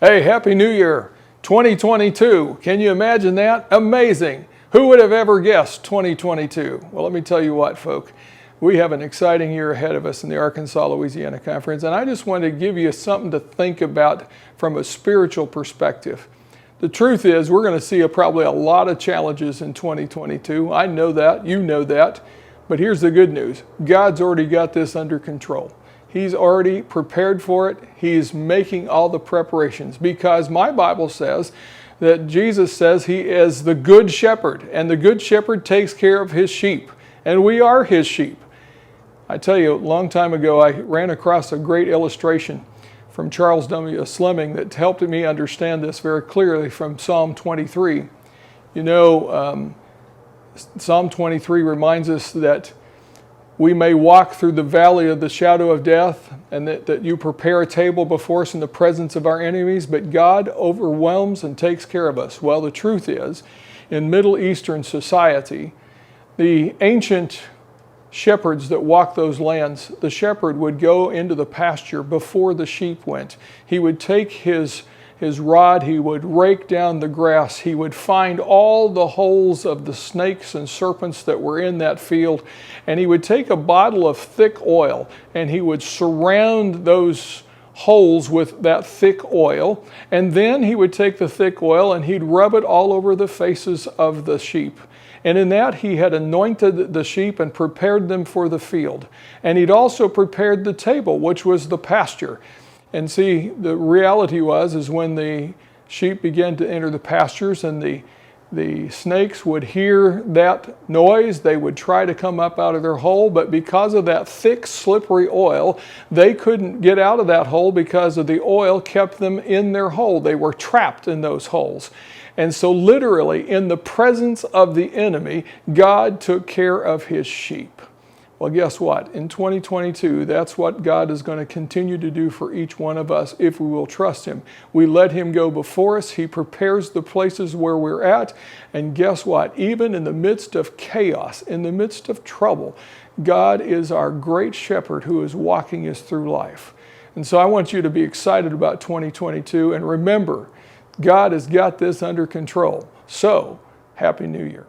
Hey, Happy New Year, 2022. Can you imagine that? Amazing. Who would have ever guessed 2022? Well, let me tell you what, folk. We have an exciting year ahead of us in the Arkansas, Louisiana Conference, and I just wanted to give you something to think about from a spiritual perspective. The truth is, we're going to see probably a lot of challenges in 2022. I know that, you know that, but here's the good news. God's already got this under control. He's already prepared for it. He's making all the preparations because my Bible says that Jesus says he is the good shepherd, and the good shepherd takes care of his sheep, and we are his sheep. I tell you, a long time ago, I ran across a great illustration from Charles W. Slimming that helped me understand this very clearly from Psalm 23. You know, Psalm 23 reminds us that we may walk through the valley of the shadow of death, and that you prepare a table before us in the presence of our enemies, but God overwhelms and takes care of us. Well, the truth is, in Middle Eastern society, the ancient shepherds that walked those lands, the shepherd would go into the pasture before the sheep went. He would take his rod, he would rake down the grass, he would find all the holes of the snakes and serpents that were in that field, and he would take a bottle of thick oil and he would surround those holes with that thick oil, and then he would take the thick oil and he'd rub it all over the faces of the sheep. And in that he had anointed the sheep and prepared them for the field. And he'd also prepared the table, which was the pasture. And see, the reality is when the sheep began to enter the pastures and the snakes would hear that noise, they would try to come up out of their hole, but because of that thick, slippery oil, they couldn't get out of that hole because of the oil kept them in their hole. They were trapped in those holes. And so literally, in the presence of the enemy, God took care of his sheep. Well, guess what? In 2022, that's what God is going to continue to do for each one of us if we will trust him. We let him go before us. He prepares the places where we're at. And guess what? Even in the midst of chaos, in the midst of trouble, God is our great shepherd who is walking us through life. And so I want you to be excited about 2022. And remember, God has got this under control. So, Happy New Year.